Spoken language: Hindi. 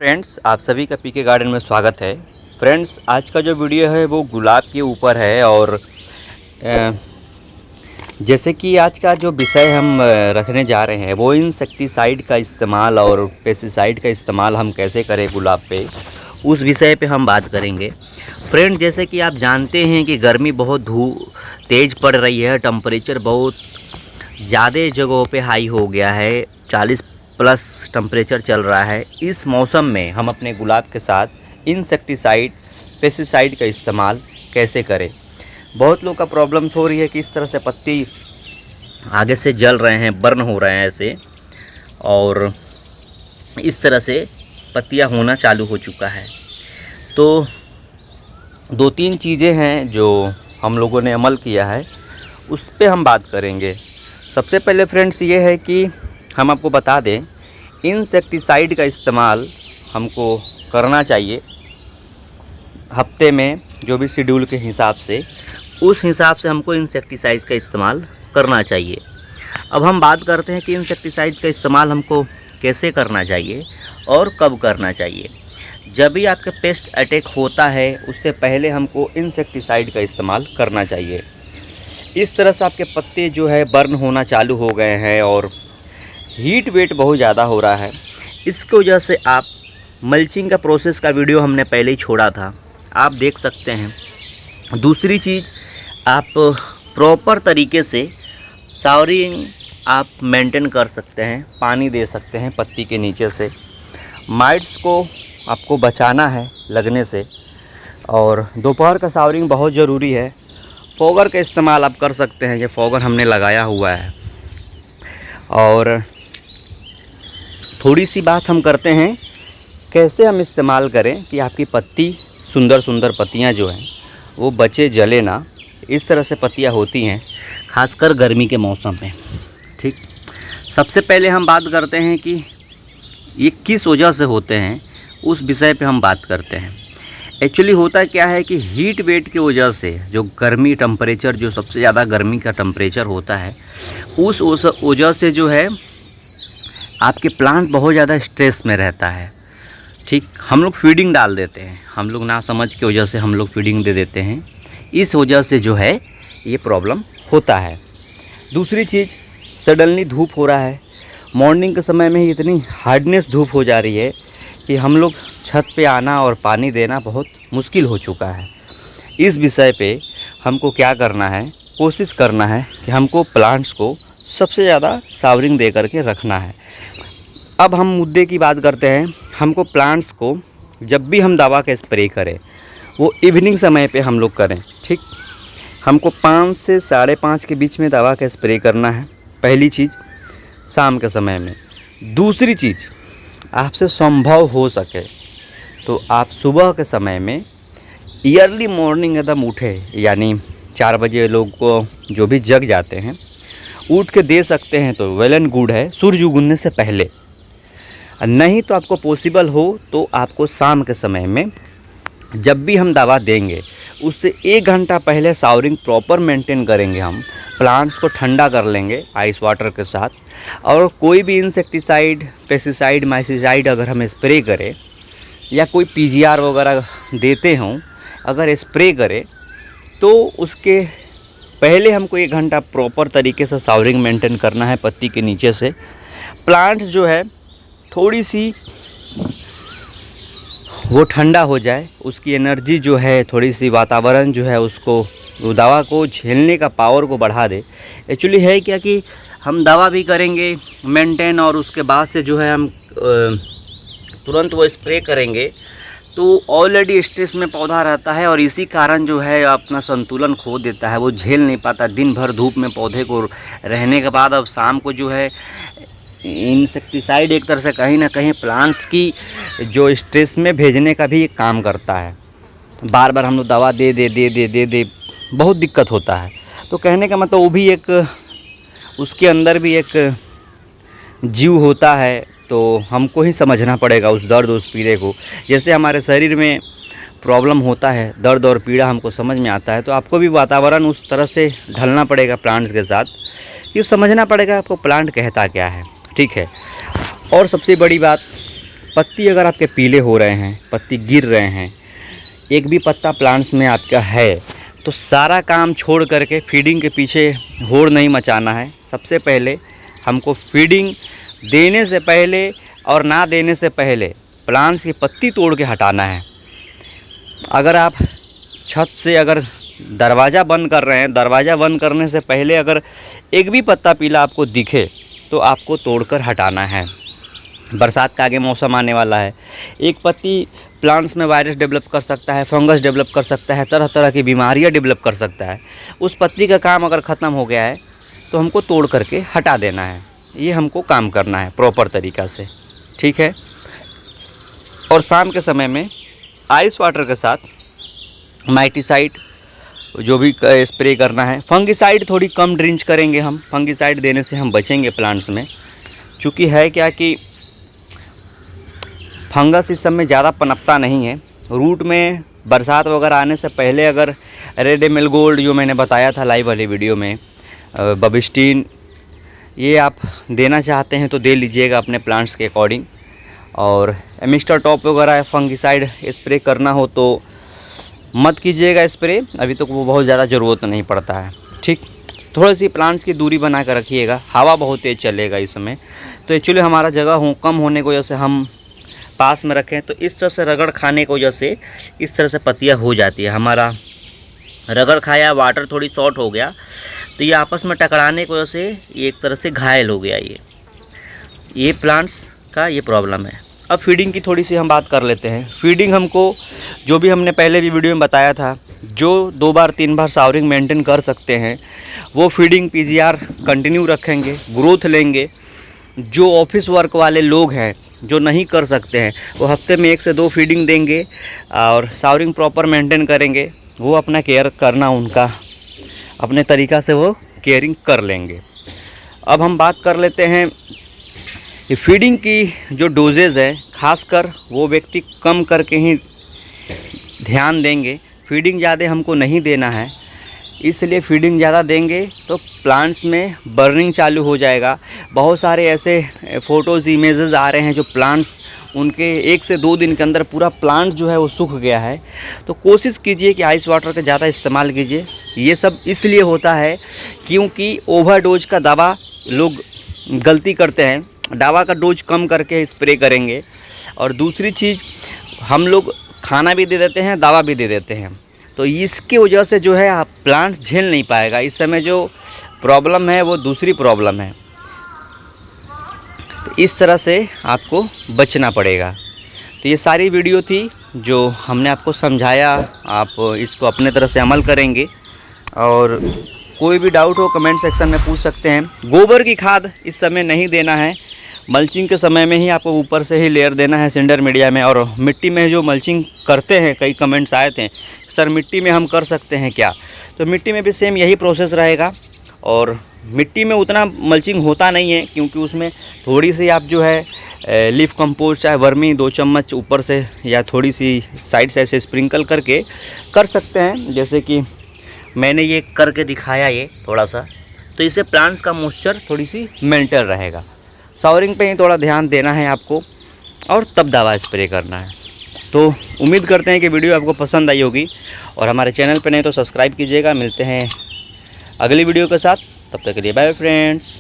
फ्रेंड्स, आप सभी का पीके गार्डन में स्वागत है। फ्रेंड्स, आज का जो वीडियो है वो गुलाब के ऊपर है और जैसे कि आज का जो विषय हम रखने जा रहे हैं वो इंसेक्टिसाइड का इस्तेमाल और पेस्टिसाइड का इस्तेमाल हम कैसे करें गुलाब पे, उस विषय पे हम बात करेंगे। फ्रेंड, जैसे कि आप जानते हैं कि गर्मी बहुत तेज़ पड़ रही है, टेम्परेचर बहुत ज़्यादा जगहों पे हाई हो गया है, 40 प्लस टेम्परेचर चल रहा है। इस मौसम में हम अपने गुलाब के साथ इंसेक्टिसाइड पेस्टिसाइड का इस्तेमाल कैसे करें। बहुत लोग का प्रॉब्लम्स हो रही है कि इस तरह से पत्ती आगे से जल रहे हैं, बर्न हो रहे हैं ऐसे, और इस तरह से पत्तियां होना चालू हो चुका है। तो 2-3 चीज़ें हैं जो हम लोगों ने अमल किया है, उस पे हम बात करेंगे। सबसे पहले फ्रेंड्स ये है कि हम आपको बता दें, इंसेक्टिसाइड का इस्तेमाल हमको करना चाहिए हफ्ते में, जो भी शेड्यूल के हिसाब से, उस हिसाब से हमको इंसेक्टिसाइड का इस्तेमाल करना चाहिए। अब हम बात करते हैं कि इंसेक्टिसाइड का इस्तेमाल हमको कैसे करना चाहिए और कब करना चाहिए। जब भी आपके पेस्ट अटैक होता है उससे पहले हमको इंसेक्टिसाइड का इस्तेमाल करना चाहिए। इस तरह से आपके पत्ते जो है बर्न होना चालू हो गए हैं और हीट वेट बहुत ज़्यादा हो रहा है, इसकी वजह से आप मल्चिंग का प्रोसेस का वीडियो हमने पहले ही छोड़ा था, आप देख सकते हैं। दूसरी चीज़, आप प्रॉपर तरीके से शावरिंग आप मेंटेन कर सकते हैं, पानी दे सकते हैं पत्ती के नीचे से। माइट्स को आपको बचाना है लगने से, और दोपहर का शावरिंग बहुत ज़रूरी है। फॉगर का इस्तेमाल आप कर सकते हैं, ये फॉगर हमने लगाया हुआ है। और थोड़ी सी बात हम करते हैं कैसे हम इस्तेमाल करें कि आपकी पत्ती सुंदर सुंदर पत्तियां जो हैं वो बचे जले ना। इस तरह से पत्तियां होती हैं खासकर गर्मी के मौसम में। ठीक, सबसे पहले हम बात करते हैं कि ये किस वजह से होते हैं, उस विषय पे हम बात करते हैं। एक्चुअली होता क्या है कि हीट वेट की वजह से जो गर्मी टेम्परेचर, जो सबसे ज़्यादा गर्मी का टेम्परेचर होता है, उस वजह से जो है आपके प्लांट बहुत ज़्यादा स्ट्रेस में रहता है। ठीक, हम लोग फीडिंग डाल देते हैं, हम लोग ना समझ की वजह से हम लोग फीडिंग दे देते हैं, इस वजह से जो है ये प्रॉब्लम होता है। दूसरी चीज़, सडनली धूप हो रहा है, मॉर्निंग के समय में ही इतनी हार्डनेस धूप हो जा रही है कि हम लोग छत पे आना और पानी देना बहुत मुश्किल हो चुका है। इस विषय पे हमको क्या करना है, कोशिश करना है कि हमको प्लांट्स को सबसे ज़्यादा शावरिंग दे करके रखना है। अब हम मुद्दे की बात करते हैं। हमको प्लांट्स को जब भी हम दवा का स्प्रे करें वो इवनिंग समय पे हम लोग करें। ठीक, हमको 5 से 5:30 के बीच में दवा का स्प्रे करना है, पहली चीज़ शाम के समय में। दूसरी चीज़, आपसे संभव हो सके तो आप सुबह के समय में अर्ली मॉर्निंग एकदम उठे, यानी 4 बजे लोग को जो भी जग जाते हैं उठ के दे सकते हैं तो वेल एंड गुड है, सूरज उगने से पहले। नहीं तो आपको पॉसिबल हो तो आपको शाम के समय में जब भी हम दवा देंगे उससे 1 घंटा पहले शावरिंग प्रॉपर मेंटेन करेंगे। हम प्लांट्स को ठंडा कर लेंगे आइस वाटर के साथ, और कोई भी इंसेक्टिसाइड, पेस्टिसाइड, माइसिसाइड अगर हम स्प्रे करें या कोई पीजीआर वगैरह देते हों, अगर स्प्रे करें तो उसके पहले हमको 1 घंटा प्रॉपर तरीके से शावरिंग मेंटेन करना है पत्ती के नीचे से। प्लांट्स जो है थोड़ी सी वो ठंडा हो जाए, उसकी एनर्जी जो है, थोड़ी सी वातावरण जो है उसको, वो दवा को झेलने का पावर को बढ़ा दे। एक्चुअली है क्या कि हम दवा भी करेंगे मेंटेन, और उसके बाद से जो है हम तुरंत वो स्प्रे करेंगे तो ऑलरेडी स्ट्रेस में पौधा रहता है, और इसी कारण जो है अपना संतुलन खो देता है, वो झेल नहीं पाता दिन भर धूप में पौधे को रहने के बाद। अब शाम को जो है इंसेक्टिसाइड एक तरह से कहीं ना कहीं प्लांट्स की जो स्ट्रेस में भेजने का भी एक काम करता है। बार बार हम लोग दवा दे दे बहुत दिक्कत होता है। तो कहने का मतलब वो भी एक, उसके अंदर भी एक जीव होता है, तो हमको ही समझना पड़ेगा उस दर्द, उस पीड़े को। जैसे हमारे शरीर में प्रॉब्लम होता है, दर्द और पीड़ा हमको समझ में आता है, तो आपको भी वातावरण उस तरह से ढलना पड़ेगा प्लांट्स के साथ, ये समझना पड़ेगा आपको प्लांट कहता क्या है। ठीक है, और सबसे बड़ी बात, पत्ती अगर आपके पीले हो रहे हैं, पत्ती गिर रहे हैं, एक भी पत्ता प्लांट्स में आपका है, तो सारा काम छोड़ करके फीडिंग के पीछे होड़ नहीं मचाना है। सबसे पहले हमको फीडिंग देने से पहले और ना देने से पहले प्लांट्स की पत्ती तोड़ के हटाना है। अगर आप छत से अगर दरवाज़ा बंद कर रहे हैं, दरवाज़ा बंद करने से पहले अगर एक भी पत्ता पीला आपको दिखे तो आपको तोड़कर हटाना है। बरसात का आगे मौसम आने वाला है, एक पत्ती प्लांट्स में वायरस डेवलप कर सकता है, फंगस डेवलप कर सकता है, तरह तरह की बीमारियां डेवलप कर सकता है। उस पत्ती का काम अगर ख़त्म हो गया है तो हमको तोड़ करके हटा देना है। ये हमको काम करना है प्रॉपर तरीक़ा से, ठीक है। और शाम के समय में आइस वाटर के साथ माइटिसाइड जो भी स्प्रे करना है। फंगिसाइड थोड़ी कम ड्रिंच करेंगे हम, फंगिसाइड देने से हम बचेंगे प्लांट्स में। चूँकि है क्या कि फंगस इस समय ज़्यादा पनपता नहीं है। रूट में बरसात वगैरह आने से पहले अगर रेड एमएल गोल्ड जो मैंने बताया था लाइव वाली वीडियो में, बबिस्टीन, ये आप देना चाहते हैं तो दे लीजिएगा अपने प्लांट्स के अकॉर्डिंग। और मिस्टर टॉप वगैरह फंगिसाइड स्प्रे करना हो तो मत कीजिएगा स्प्रे, अभी तक वो बहुत ज़्यादा ज़रूरत नहीं पड़ता है, ठीक। थोड़ी सी प्लांट्स की दूरी बना कर रखिएगा, हवा बहुत तेज़ चलेगा इस समय। तो एक्चुअली हमारा जगह कम होने की वजह से हम पास में रखें तो इस तरह से रगड़ खाने की वजह से इस तरह से पत्तियाँ हो जाती है। हमारा रगड़ खाया, वाटर थोड़ी शॉर्ट हो गया तो ये आपस में टकराने की वजह से ये एक तरह से घायल हो गया। ये प्लांट्स का ये प्रॉब्लम है। अब फीडिंग की थोड़ी सी हम बात कर लेते हैं। फीडिंग हमको जो भी हमने पहले भी वीडियो में बताया था, जो 2 बार 3 बार शावरिंग मेंटेन कर सकते हैं वो फीडिंग पीजीआर कंटिन्यू रखेंगे, ग्रोथ लेंगे। जो ऑफिस वर्क वाले लोग हैं जो नहीं कर सकते हैं वो हफ्ते में 1 से 2 फीडिंग देंगे और शावरिंग प्रॉपर मेंटेन करेंगे। वो अपना केयर करना, उनका अपने तरीक़ा से वो केयरिंग कर लेंगे। अब हम बात कर लेते हैं कि फीडिंग की जो डोजेज़ है, खासकर वो व्यक्ति कम करके ही ध्यान देंगे। फीडिंग ज़्यादा हमको नहीं देना है, इसलिए फीडिंग ज़्यादा देंगे तो प्लांट्स में बर्निंग चालू हो जाएगा। बहुत सारे ऐसे फ़ोटोज़ इमेजेस आ रहे हैं जो प्लांट्स उनके 1 से 2 दिन के अंदर पूरा प्लांट जो है वो सूख गया है। तो कोशिश कीजिए कि आइस वाटर का ज़्यादा इस्तेमाल कीजिए। ये सब इसलिए होता है क्योंकि ओवरडोज का दवा लोग गलती करते हैं, दवा का डोज कम करके स्प्रे करेंगे। और दूसरी चीज़, हम लोग खाना भी दे देते हैं, दवा भी दे देते हैं, तो इसकी वजह से जो है आप प्लांट्स झेल नहीं पाएगा। इस समय जो प्रॉब्लम है वो दूसरी प्रॉब्लम है, तो इस तरह से आपको बचना पड़ेगा। तो ये सारी वीडियो थी जो हमने आपको समझाया, आप इसको अपने तरह से अमल करेंगे। और कोई भी डाउट हो कमेंट सेक्शन में पूछ सकते हैं। गोबर की खाद इस समय नहीं देना है, मल्चिंग के समय में ही आपको ऊपर से ही लेयर देना है सिंडर मीडिया में। और मिट्टी में जो मल्चिंग करते हैं, कई कमेंट्स आए थे सर मिट्टी में हम कर सकते हैं क्या, तो मिट्टी में भी सेम यही प्रोसेस रहेगा। और मिट्टी में उतना मल्चिंग होता नहीं है क्योंकि उसमें थोड़ी सी आप जो है लीफ कंपोस्ट चाहे वर्मी 2 चम्मच ऊपर से या थोड़ी सी साइड से ऐसे स्प्रिंकल करके कर सकते हैं, जैसे कि मैंने ये करके दिखाया ये थोड़ा सा। तो इससे प्लांट्स का मॉइस्चर थोड़ी सी मेंटेन रहेगा। शावरिंग पे ही थोड़ा ध्यान देना है आपको और तब दवा स्प्रे करना है। तो उम्मीद करते हैं कि वीडियो आपको पसंद आई होगी और हमारे चैनल पे नहीं तो सब्सक्राइब कीजिएगा। मिलते हैं अगली वीडियो के साथ, तब तक के लिए बाय फ्रेंड्स।